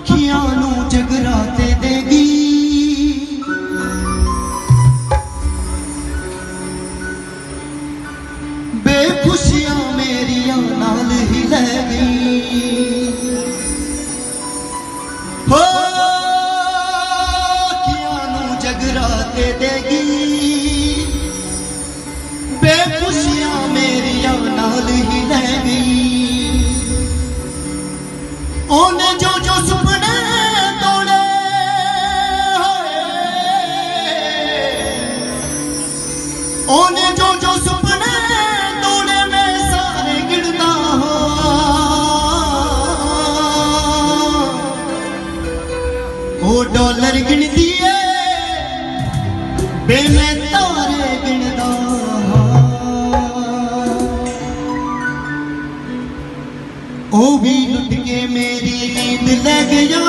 अखियां नू जगराते देगी, बेखुशियां मेरिया नाल ही लै गई। हो अखियां नू जगराते देगी, बेखुशियां मेरिया नाल ही लै गई। ओने जो जो सुपने तोड़े, ओने जो जो सुपने तोड़े मैं सारे गिनता हूं। ओ डॉलर गिनती है बे मैं तारे गिनदा। ओ भी लुट के मेरी नींद ले गया,